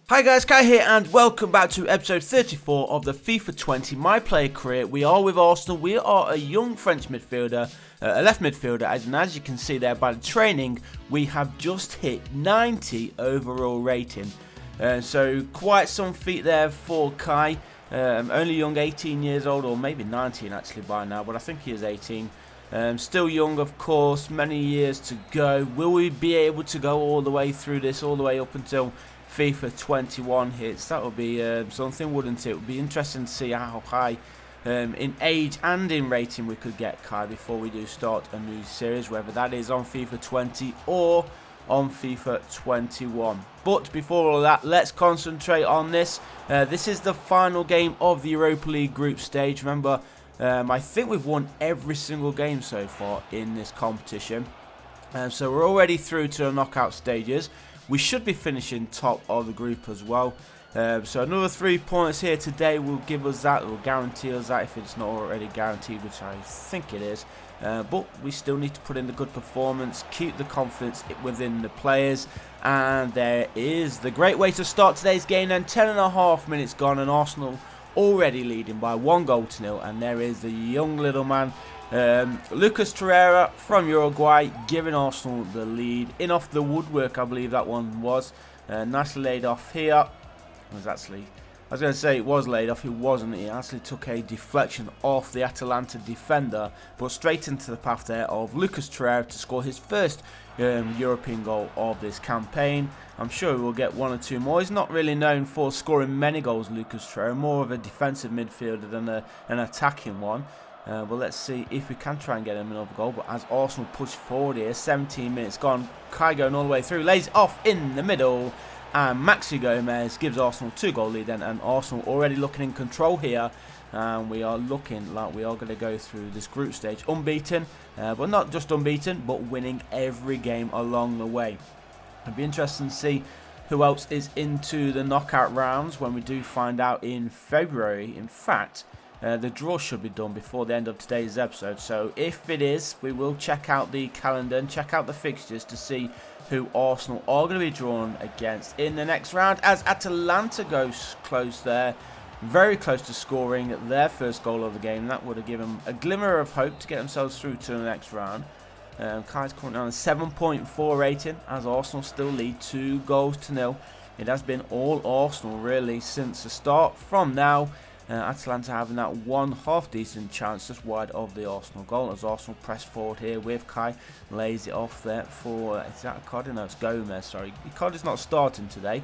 Hi guys, Kai here and welcome back to episode 34 of the FIFA 20 My Player Career. We are with Arsenal. We are a young French midfielder, a left midfielder, and as you can see there by the training, we have just hit 90 overall rating. So quite some feat there for Kai. Only young, 18 years old, or maybe 19 actually by now, but I think he is 18. Still young, of course, many years to go. Will we be able to go all the way through this, all the way up until FIFA 21 hits? That would be something, wouldn't it? It would be interesting to see how high in age and in rating we could get Kai before we do start a new series, whether that is on FIFA 20 or on FIFA 21. But before all of that, let's concentrate on this. This is the final game of the Europa League group stage. Remember, I think we've won every single game so far in this competition. So we're already through to the knockout stages. We should be finishing top of the group as well. So another 3 points here today will give us that, will guarantee us that if it's not already guaranteed, which I think it is. But we still need to put in the good performance, keep the confidence within the players. And there is the great way to start today's game then. 10.5 minutes gone and Arsenal already leading by 1-0. And there is the young little man, Lucas Torreira from Uruguay, giving Arsenal the lead. In off the woodwork, I believe that one was. Nicely laid off here. I was going to say it was laid off, it wasn't. He actually took a deflection off the Atalanta defender, but straight into the path there of Lucas Torreira to score his first European goal of this campaign. I'm sure he will get one or two more. He's not really known for scoring many goals, Lucas Torreira, more of a defensive midfielder than an attacking one. Well, let's see if we can try and get him another goal. But as Arsenal push forward here, 17 minutes gone, Kai going all the way through, lays it off in the middle. And Maxi Gomez gives Arsenal 2-goal lead then, and Arsenal already looking in control here. And we are looking like we are going to go through this group stage unbeaten, but not just unbeaten, but winning every game along the way. It'd be interesting to see who else is into the knockout rounds when we do find out in February. In fact, the draw should be done before the end of today's episode. So if it is, we will check out the calendar and check out the fixtures to see who Arsenal are going to be drawn against in the next round, as Atalanta goes close there, very close to scoring their first goal of the game. That would have given them a glimmer of hope to get themselves through to the next round. Kai's currently on a 7.4 rating as Arsenal still lead 2-0. It has been all Arsenal really since the start. From now, Atalanta having that one half decent chance just wide of the Arsenal goal as Arsenal press forward here with Kai, lays it off there for, is that Icardi? No, it's Gomez, sorry. Icardi's not starting today.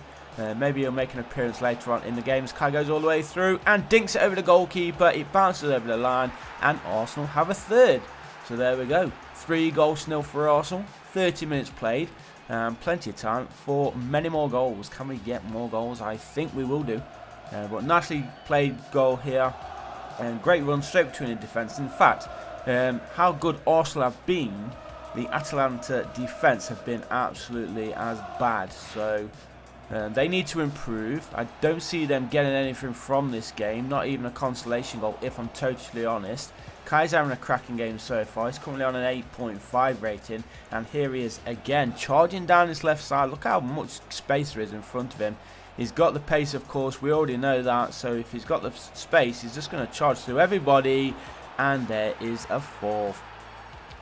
Maybe he'll make an appearance later on in the game as Kai goes all the way through and dinks it over the goalkeeper. It bounces over the line and Arsenal have a third. So there we go, 3-0 for Arsenal, 30 minutes played. Plenty of time for many more goals. Can we get more goals? I think we will do. But nicely played goal here, and great run straight between the defence. In fact, how good Arsenal have been, the Atalanta defence have been absolutely as bad. So they need to improve. I don't see them getting anything from this game, not even a consolation goal if I'm totally honest. Kai's having a cracking game so far. He's currently on an 8.5 rating, and here he is again charging down his left side. Look how much space there is in front of him. He's got the pace, of course, we already know that, so if he's got the space, he's just going to charge through everybody, and there is a fourth.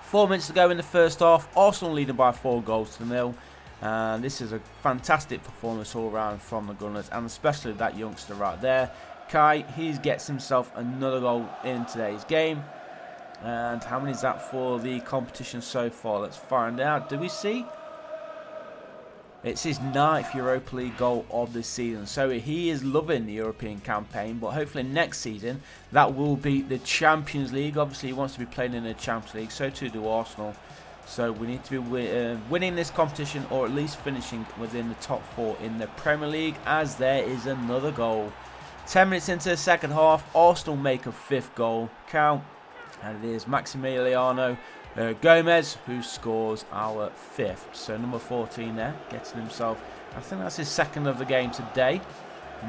4 minutes to go in the first half, Arsenal leading by 4-0, and this is a fantastic performance all round from the Gunners, and especially that youngster right there. Kai, he gets himself another goal in today's game, and how many is that for the competition so far? Let's find out. Do we see? It's his 9th Europa League goal of this season, so he is loving the European campaign, but hopefully next season that will be the Champions League. Obviously he wants to be playing in the Champions League, so too do Arsenal. So we need to be winning this competition, or at least finishing within the top 4 in the Premier League, as there is another goal. 10 minutes into the second half, Arsenal make a 5th goal count, and it is Maximiliano Gomez who scores our 5th. So number 14 there, getting himself, I think that's his 2nd of the game today.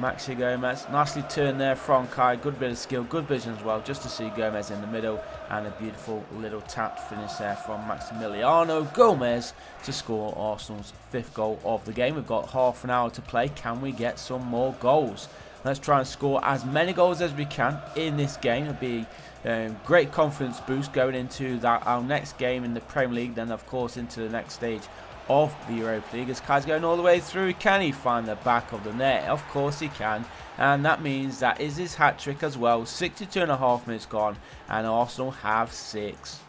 Maxi Gomez, nicely turned there from Kai, good bit of skill, good vision as well, just to see Gomez in the middle, and a beautiful little tapped finish there from Maximiliano Gomez to score Arsenal's 5th goal of the game. We've got half an hour to play. Can we get some more goals? Let's try and score as many goals as we can in this game. It'll be a great confidence boost going into our next game in the Premier League, then of course into the next stage of the Europa League. As Kai's going all the way through, can he find the back of the net? Of course he can, and that means that is his hat-trick as well. 62.5 minutes gone, and Arsenal have 6.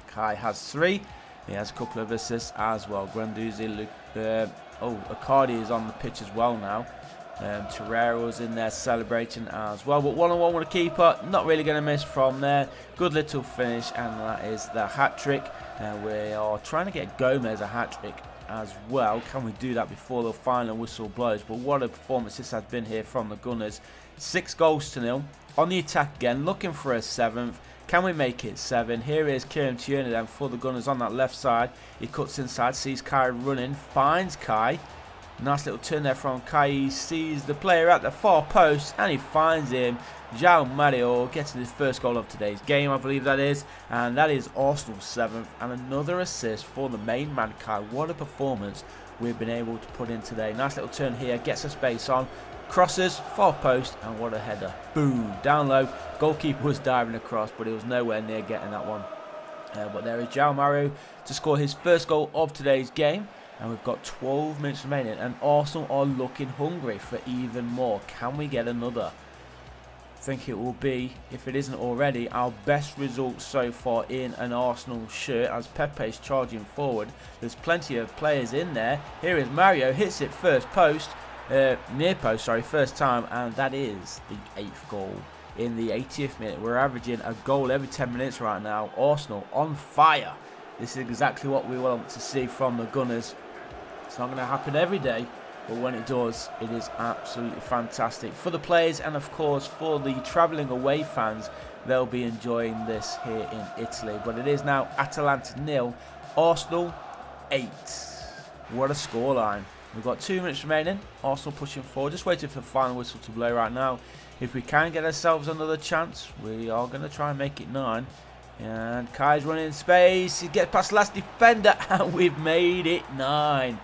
Kai has 3. He has a couple of assists as well. Guendouzi, Icardi is on the pitch as well now. Torreira's in there celebrating as well, but 1-on-1 with a keeper, not really going to miss from there. Good little finish, and that is the hat-trick. We are trying to get Gomez a hat-trick as well. Can we do that before the final whistle blows? But what a performance this has been here from the Gunners. 6 goals to 0. On the attack again, looking for a 7th. Can we make it 7? Here is Kieran Tierney then for the Gunners on that left side. He cuts inside, sees Kai running, finds Kai. Nice little turn there from Kai. He sees the player at the far post and he finds him. João Mario getting his first goal of today's game, I believe that is. And that is Arsenal's 7th. And another assist for the main man, Kai. What a performance we've been able to put in today. Nice little turn here. Gets a space on. Crosses, far post, and what a header. Boom. Down low. Goalkeeper was diving across, but he was nowhere near getting that one. But there is João Mario to score his first goal of today's game. And we've got 12 minutes remaining, and Arsenal are looking hungry for even more. Can we get another? I think it will be, if it isn't already, our best result so far in an Arsenal shirt, as Pepe's charging forward. There's plenty of players in there. Here is Mario, hits it first post, near post, sorry, first time, and that is the 8th goal in the 80th minute. We're averaging a goal every 10 minutes right now. Arsenal on fire. This is exactly what we want to see from the Gunners. It's not going to happen every day, but when it does, it is absolutely fantastic for the players, and of course for the travelling away fans. They'll be enjoying this here in Italy. But it is now Atalanta 0, Arsenal 8. What a scoreline. We've got 2 minutes remaining. Arsenal pushing forward, just waiting for the final whistle to blow right now. If we can get ourselves another chance, we are going to try and make it 9. And Kai's running in space. He gets past the last defender, and we've made it 9.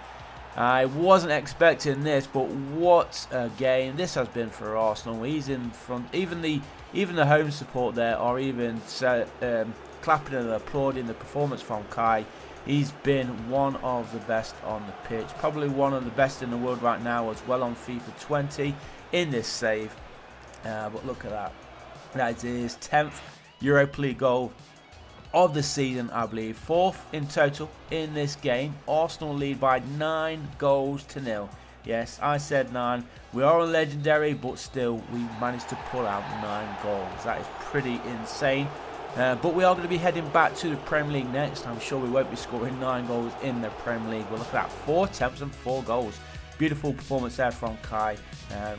I wasn't expecting this, but what a game this has been for Arsenal. He's in front. Even the home support there are even clapping and applauding the performance from Kai. He's been one of the best on the pitch, probably one of the best in the world right now as well on FIFA 20 in this save. But look at that. That is his 10th Europa League goal of the season, I believe. 4th in total in this game. Arsenal lead by 9 goals to 0. Yes, I said 9. We are on legendary, but still we managed to pull out 9 goals. That is pretty insane. But we are going to be heading back to the Premier League next. I'm sure we won't be scoring 9 goals in the Premier League. But look at that, 4 attempts and 4 goals. Beautiful performance there from Kai.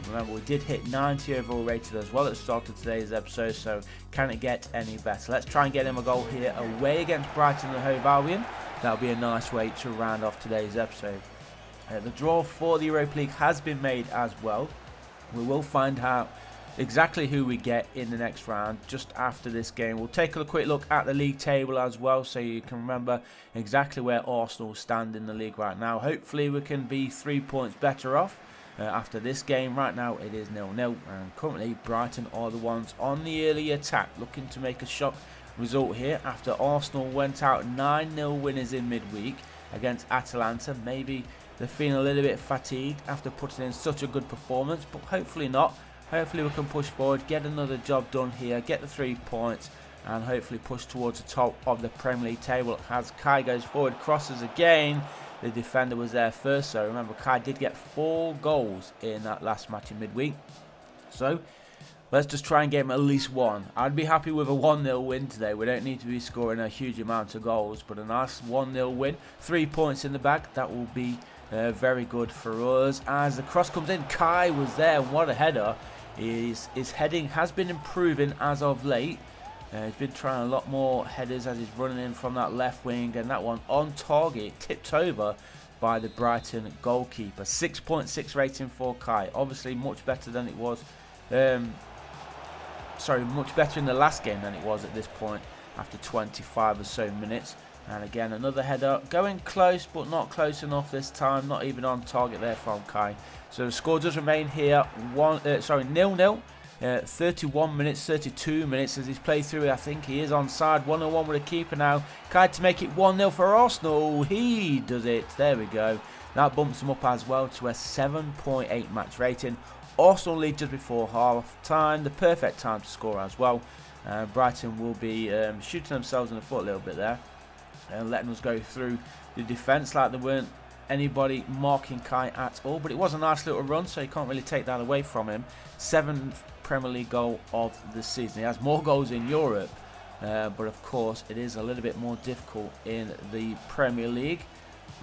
Remember, we did hit 90 overall rated as well at the start of today's episode, so can it get any better? Let's try and get him a goal here away against Brighton and Hove Albion. That'll be a nice way to round off today's episode. The draw for the Europa League has been made as well. We will find out exactly who we get in the next round just after this game. We'll take a quick look at the league table as well, so you can remember exactly where Arsenal stand in the league right now. Hopefully we can be 3 points better off after this game. Right now it is 0-0, and currently Brighton are the ones on the early attack, looking to make a shock result here after Arsenal went out 9-0 winners in midweek against Atalanta. Maybe they're feeling a little bit fatigued after putting in such a good performance, but hopefully not. Hopefully we can push forward, get another job done here, get the 3 points, and hopefully push towards the top of the Premier League table. As Kai goes forward, crosses again. The defender was there first, so remember Kai did get 4 goals in that last match in midweek. So let's just try and get him at least 1. I'd be happy with a 1-0 win today. We don't need to be scoring a huge amount of goals, but a nice 1-0 win. 3 points in the bag, that will be very good for us. As the cross comes in, Kai was there, and what a header. His heading has been improving as of late. He's been trying a lot more headers as he's running in from that left wing, and that one on target, tipped over by the Brighton goalkeeper. 6.6 rating for Kai. Obviously much better than it was. Much better in the last game than it was at this point after 25 or so minutes. And again, another header, going close but not close enough this time, not even on target there from Kai. So the score does remain here 0-0. 31 minutes, 32 minutes as he's played through. I think he is onside. 1-1 with a keeper now. Kai to make it 1-0 for Arsenal. He does it. There we go. That bumps him up as well to a 7.8 match rating. Arsenal lead just before half time. The perfect time to score as well. Brighton will be shooting themselves in the foot a little bit there and letting us go through the defence like there weren't anybody marking Kai at all. But it was a nice little run, so you can't really take that away from him. 7th Premier League goal of the season. He has more goals in Europe, but of course it is a little bit more difficult in the Premier League,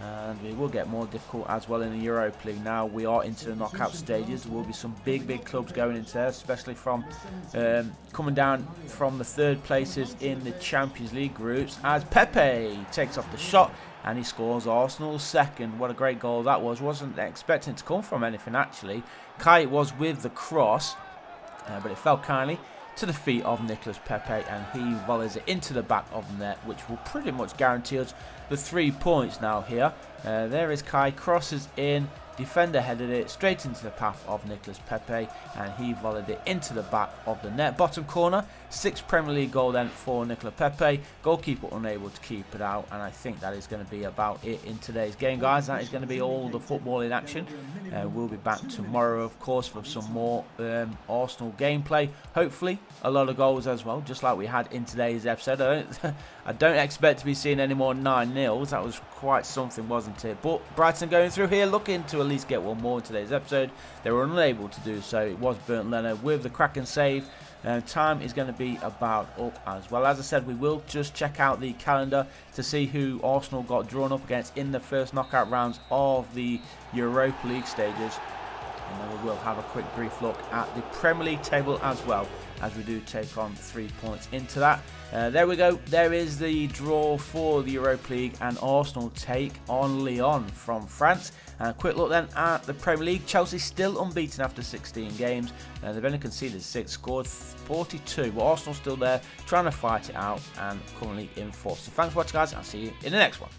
and it will get more difficult as well in the Europa League. Now we are into the knockout stages. There will be some big clubs going into there, especially from coming down from the third places in the Champions League groups, as Pepe takes off the shot and he scores Arsenal's second. What a great goal that was. Wasn't expecting it to come from anything actually. Kai was with the cross, but it fell kindly to the feet of Nicolas Pepe, and he volleys it into the back of the net, which will pretty much guarantee us the 3 points now here. There is Kai, crosses in, defender headed it straight into the path of Nicolas Pepe, and he volleyed it into the back of the net. Bottom corner, 6th Premier League goal then for Nicolas Pepe. Goalkeeper unable to keep it out, and I think that is going to be about it in today's game, guys. That is going to be all the football in action. We'll be back tomorrow, of course, for some more Arsenal gameplay. Hopefully, a lot of goals as well, just like we had in today's episode. I don't expect to be seeing any more 9-0s. That was quite something, wasn't it? But Brighton going through here, looking to at least get one more in today's episode. They were unable to do so. It was Bernd Leno with the cracking save. Time is going to be about up as well. As I said, we will just check out the calendar to see who Arsenal got drawn up against in the first knockout rounds of the Europa League stages. And then we will have a quick brief look at the Premier League table as well, as we do take on 3 points into that. There we go. There is the draw for the Europa League, and Arsenal take on Lyon from France. And a quick look then at the Premier League. Chelsea still unbeaten after 16 games. They've only conceded 6, scored 42. But Arsenal still there, trying to fight it out, and currently in 4th. So thanks for watching, guys. I'll see you in the next one.